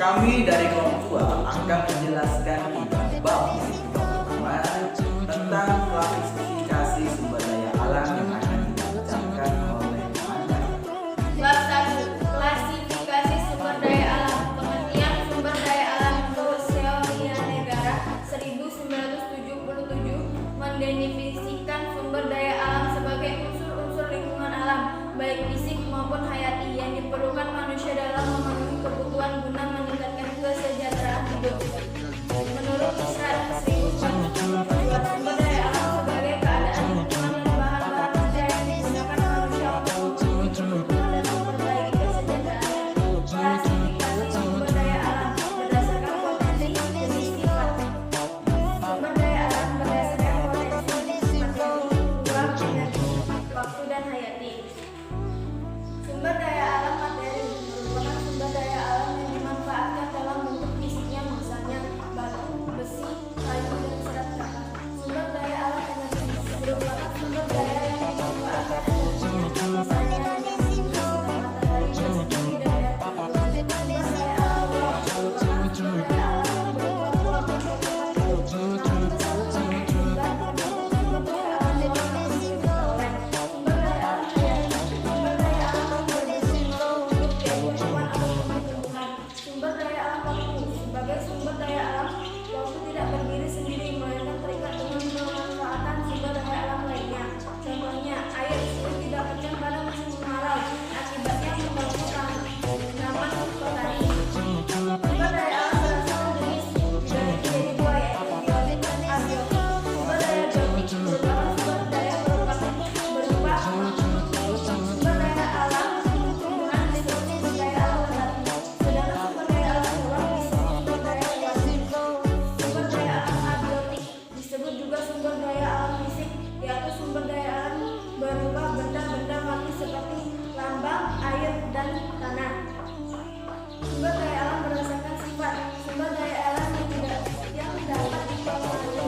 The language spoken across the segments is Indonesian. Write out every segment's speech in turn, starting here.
Kami dari kaum tua akan menjelaskan 3 bab. Bab pertama tentang klasifikasi sumber daya alam yang akan dibacakan oleh Anda. Bab 1. Klasifikasi sumber daya alam. Pengertian sumber daya alam menurut Seolia Negara 1977 mendefinisikan sumber daya alam sebagai unsur-unsur lingkungan alam, baik fisik maupun hayati, yang diperlukan manusia dalam memenuhi kebutuhan guna meningkatkan kesejahteraan hidup. Menurut ISRA 1977, sumber daya alam sebagai keadaan lingkungan dan bahan-bahan kerja yang digunakan manusia untuk memenuhi kebutuhan dan memperbaiki kesejahteraan. Klasifikasi sumber daya alam berdasarkan potensi, jenis, sifat. Sumber daya alam berdasarkan potensi, materi, ruang, energi, waktu, dan hayati. Sumber daya alam materi merupakan sumber daya alam yang dimanfaatkan dalam bentuk fisiknya, misalnya batu, besi, kayu, dan serat kelapa. Sumber daya alam energi merupakan sumber daya yang dimanfaatkan energinya, misalnya matahari, bumi, dan air. Sumber daya alam ruang merupakan sumber daya alam yang berupa ruang untuk tempat hidup. Namun kesalahan juga termasuk sumber daya alam ruang yang diperoleh. Sumber daya alam hayati, sumber daya alam berbentuk untuk kehidupan atau tumbuhan. Sumber daya alam waktu, sebagai sumber daya alam, waktu tidak berdiri sendiri, melainkan terikat dengan pemanfaatan sumber daya alam lainnya. Contohnya, air sulit tidak kencang pada musim kemarau, akibatnya membangun tanaman petani. Sumber daya alam berdasarkan jenis dibagi menjadi 2, yaitu biotik dan abiotik. Sumber daya biotik merupakan sumber daya berupa sumber daya alam tumbuhan disebut sumber daya alam nabati, sedangkan sumber daya alam hewan disebut sumber daya hayati. Sumber daya alam abiotik disebut juga sumber daya alam fisik, yaitu sumber daya alam berupa benda-benda mati seperti lambang, air, dan tanah. Sumber daya alam berdasarkan sifat, sumber daya alam yang dapat dipengaruhi,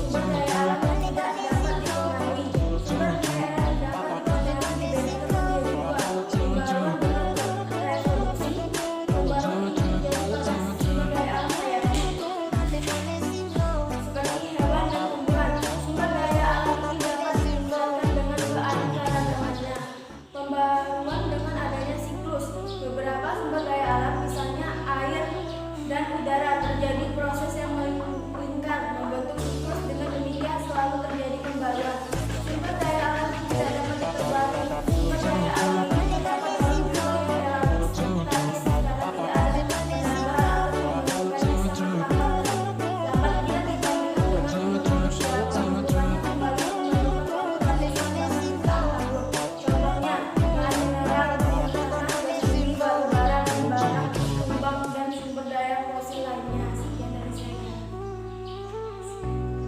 sumber daya alam yang tidak dapat dipengaruhi. Sumber daya alam yang dapat dipengaruhi dibedakan menjadi 2, pembaruan dengan reproduksi, pembaruan menjadi proses sumber daya alam hayati, seperti hewan dan tumbuhan. Sumber daya alam ini dapat ditingkatkan dengan keanekaragamannya. Pembaruan dengan adanya siklus. Beberapa sumber daya alam, misalnya air dan udara, terjadi proses yang melingkar membentuk siklus. Dengan demikian selalu terjadi pembaruan. Sumber daya alam tidak dapat diperbarui. Sumber daya alam ini dapat diperoleh relatif statis karena tidak ada penambahan atau pembentukannya secara tambah. Dapat tidak dibandingkan dengan hidup manusia, pembentukannya kembali memerlukan pembentukan yang tambah. Contohnya, mineral, minyak tanah, gas bumi, batu bara, dan barang tumbang, dan sumber daya fosil lainnya. Sekian dari saya.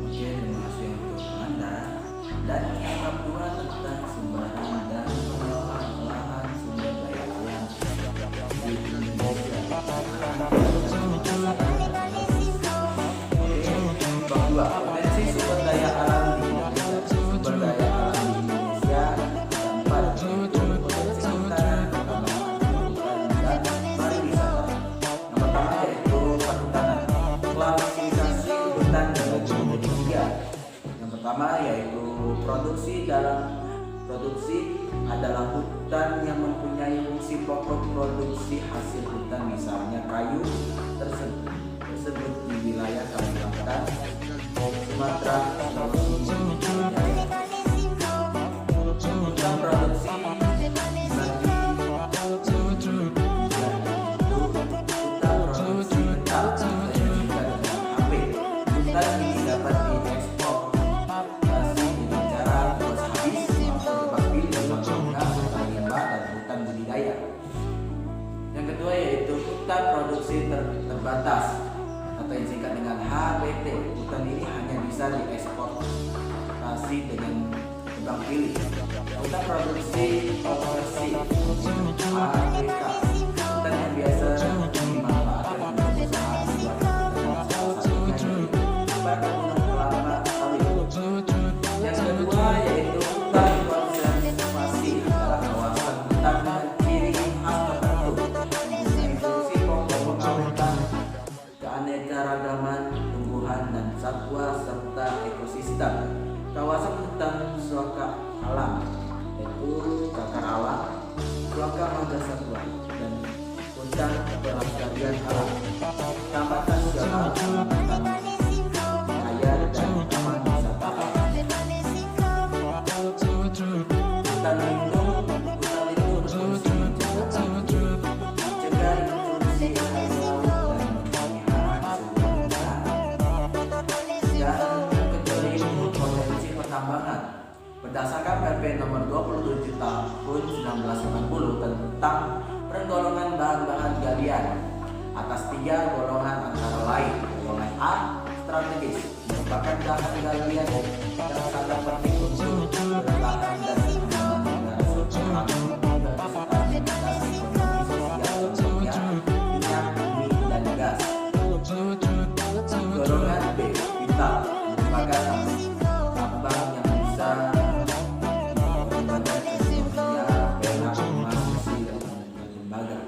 Oke, terima kasih untuk Anda. Dan yang kedua tentang sumbangan dan pengelolaan sumber daya alam di Indonesia. Bab 2, potensi sumber daya alam di Indonesia. Sumber daya alam di Indonesia ada 4, yaitu potensi hutan, pertambangan, hutan, dan pariwisata. Yang pertama yaitu perhutanan. Klasifikasi hutan dibagi menjadi 3. Yang pertama yaitu produksi. Dalam produksi adalah hutan yang mempunyai fungsi pokok produksi hasil hutan, misalnya kayu tersebut di wilayah Kalimantan, Sumatera, Sulawesi, Jaya. Hutan produksi bagi hutan produksi tetap yang juga dengan HP. Hutan ini dapat dieksploitasi dengan cara bebas habis, bebas pilih, contohnya hutan limbah dan hutan budidaya. Yang kedua yaitu hutan produksi terbatas atau yang disingkat dengan HPT. Hutan ini hanya bisa dieksploitasi dengan tebang pilih. Hutan produksi konversi HPK. Hutan yang biasa dimanfaatkan untuk usaha di luar negeri, salah satunya yaitu perkebunan kelapa sawit. Yang kedua yaitu hutan konservasi, adalah kawasan hutan dengan ciri khas tertentu, mempunyai fungsi pokok pengawetan satwa serta ekosistem. Kawasan hutan suaka alam yaitu cakar alam, suaka marga satwa, dan hutan pelestarian alam. Taman nasional, taman raya, dan taman wisata alam. Hutan lindung berfungsi mencegah intrusi air laut dan penghinaan sumber daya. Dan kecuali itu potensi pertambangan. Berdasarkan PP nomor 27 tahun 1990 tentang penggolongan bahan-bahan galian atas 3 golongan antara lain. Golongan A, strategis, merupakan bahan galian yang sangat penting untuk bertahan dan pengembangan negara sultan beserta stabilitas ekonomi sosial contohnya minyak, bumi, dan gas. Golongan B, vital, merupakan tambang yang bisa mengembangkan contohnya perak, emas, besi, dan tembaga.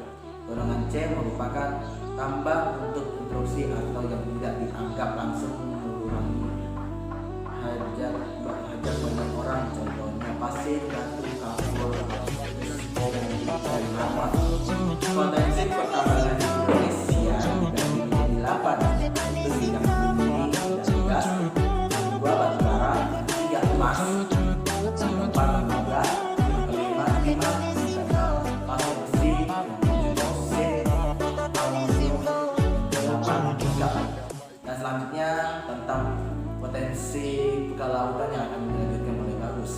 Golongan C merupakan tambang untuk produksi atau yang tidak dianggap langsung mengurangi hajat banyak orang, contohnya pasir, batu, kapur, dan rapat. Potensi pertambangan di Indonesia dibagi menjadi 8, yaitu bidang bumi dan gas, 2 batu bara, 3 emas, 4 tembaga, 5 timah, dan pasir besi, 7 boksit, aluminium, 8 nikel. Dan selanjutnya tentang potensi kelautan yang akan dilanjutkan oleh Bagus.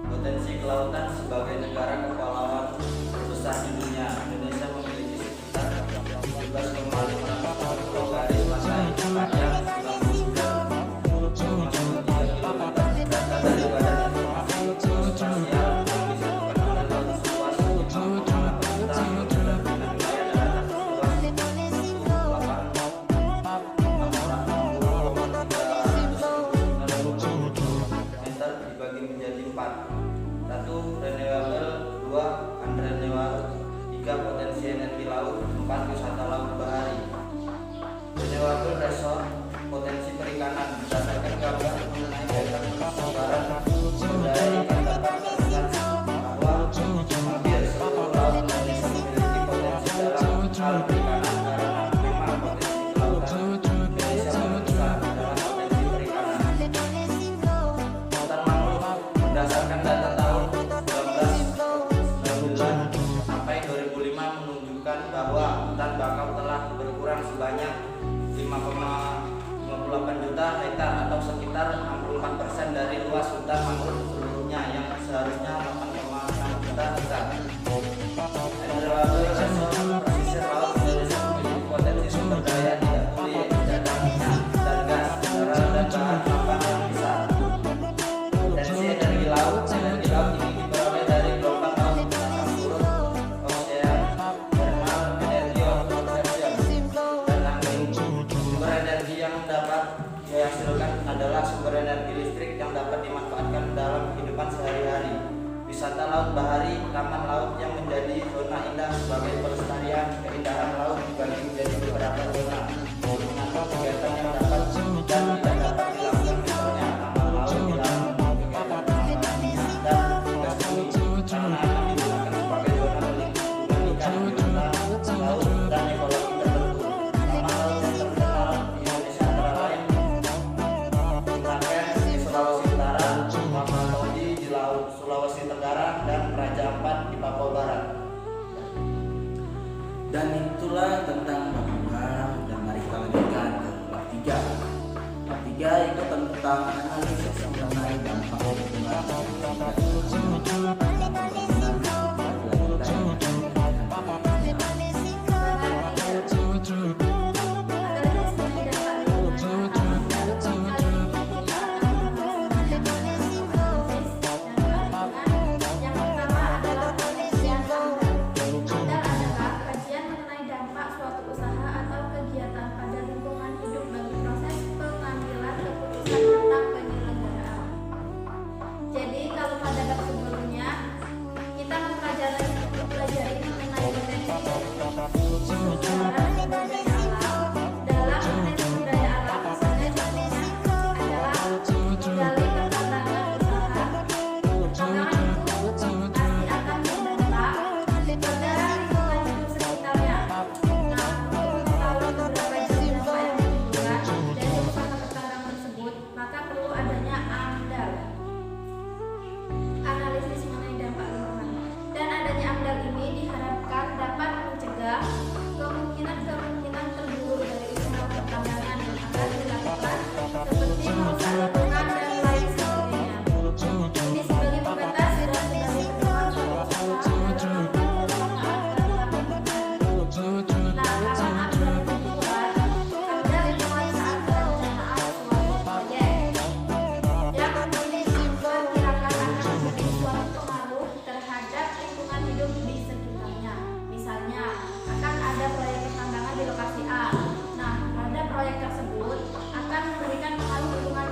Potensi kelautan sebagai negara kepulauan terbesar di dunia, Indonesia memiliki sekitar 17,5 pulau garis pantai panjang 93,3 km. Data dari Badan Informasi Geospasial yang disebutkan oleh laut seluas 5,8 juta kilometer dengan wilayah daratan seluas 28,3 meter dibagi menjadi 4. 1. Renewable, 2. Unrenewable, 3. Potensi energi laut, 4. Wisata laut bahari. Renewable resource, potensi perikanan. Berdasarkan gambar mengenai data penyebaran sumber daya ikan dapat terlihat bahwa hampir seluruh laut Indonesia memiliki potensi dalam hal perikanan karena memang potensi kelautan Indonesia terbesar dalam potensi perikanan. Hutan mangrove berdasarkan data tahun 1999 sampai 2005 menunjukkan bahwa hutan bakau telah berkurang sebanyak 5,58 juta hektar atau sekitar 64% dari luas hutan mangrove seluruhnya yang seharusnya 8,6 juta hektar. Renewable resource, pesisir laut Indonesia memiliki potensi sumber daya tidak pulih yaitu cadangan minyak dan gas, mineral, dan bahan tambang yang besar. Potensi energi laut ini diperoleh dari gelombang laut, pasang surut, ocean, thermal, energi of conversion, dan angin. Sumber energi yang dapat dihasilkan adalah sumber energi listrik yang dapat dimanfaatkan dalam kehidupan sehari-hari. Wisata laut bahari, taman laut yang menjadi zona indah sebagai pelestarian keindahan laut dibagi menjadi beberapa zona untuk mengatur kegiatan yang dapat dan tidak dapat dilakukan, misalnya taman laut dilarang kegiatan penambangan minyak dan gas bumi karena akan digunakan sebagai zona pelindungan ikan, biota laut, dan ekologi tertentu. Taman laut yang terkenal di Indonesia antara lain Bunaken di Sulawesi Utara, Wakatobi di Laut Sulawesi Tenggara, dan Raja Ampat di Papua Barat. Dan itulah tentang bab 2, dan mari kita lanjutkan ke bab 3. Bab 3 itu tentang analisis mengenai dampak lingkungan tentang penyelenggaraan. Jadi kalau pada bab seperti merusak lingkungan dan lain sebagainya. Ini sebagai pembatas dan sebagai pedoman suatu usaha dalam larangan ambil kebutuhan pada lingkungan saat perencanaan suatu proyek yang diperkirakan akan memberi suatu pengaruh terhadap lingkungan hidup di sekitarnya. Misalnya, akan ada proyek pertambangan di lokasi A. Nah, pada proyek tersebut akan memberikan pengaruh lingkungan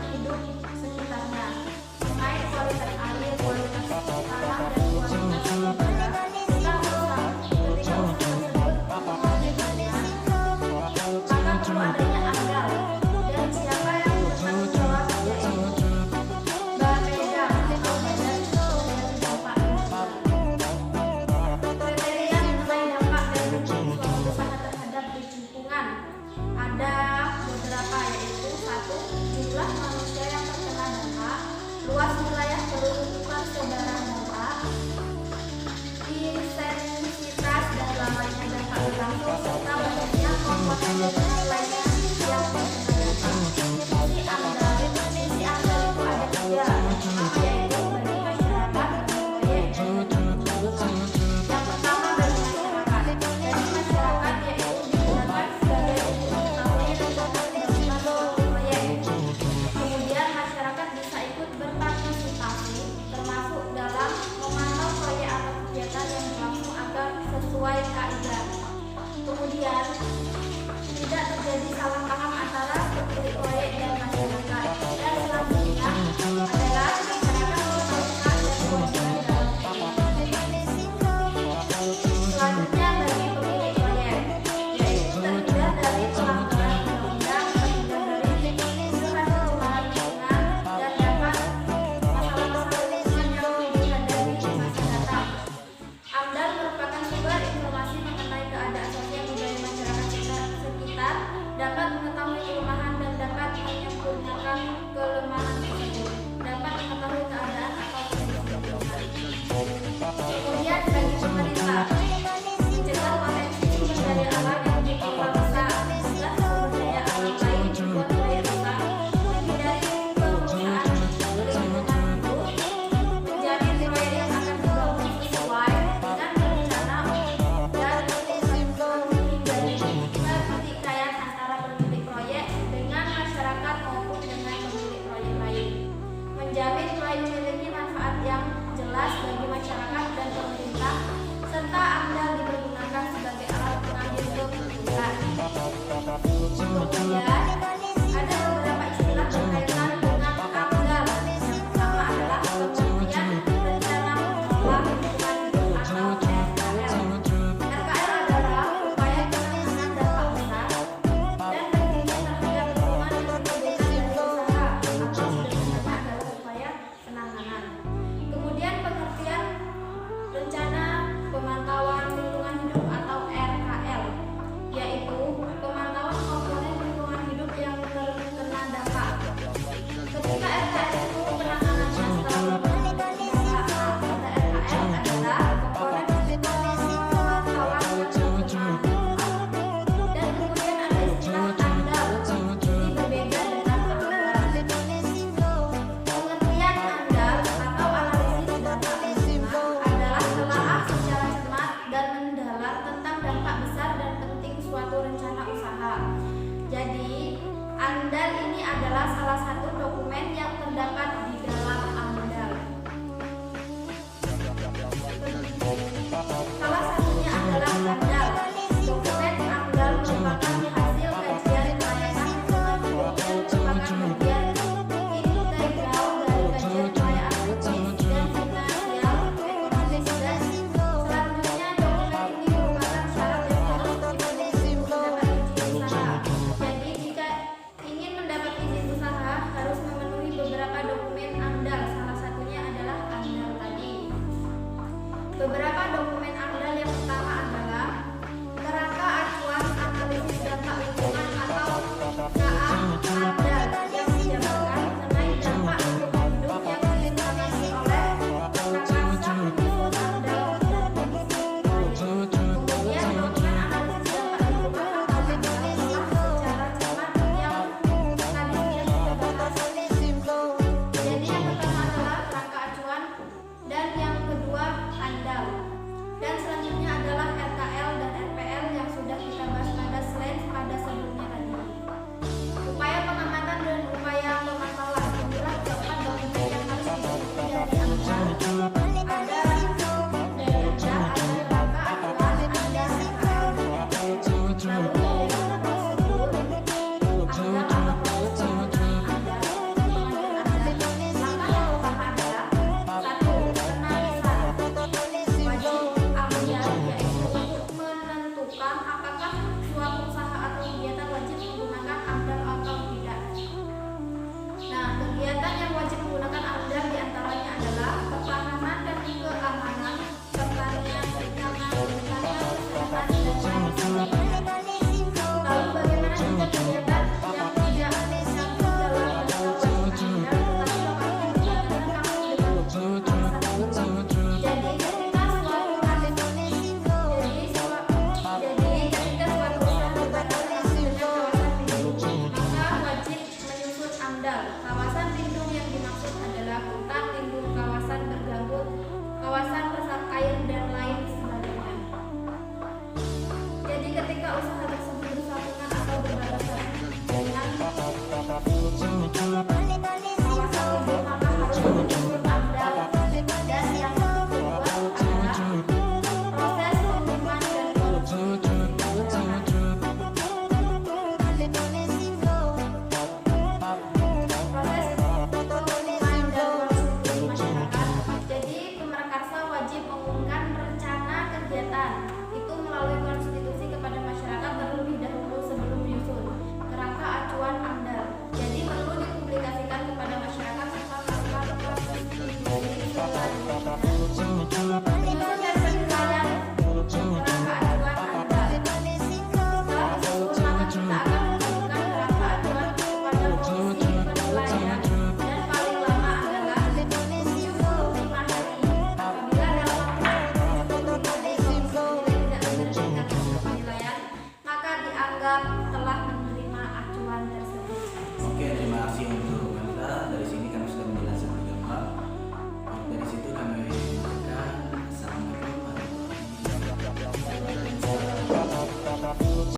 Oke.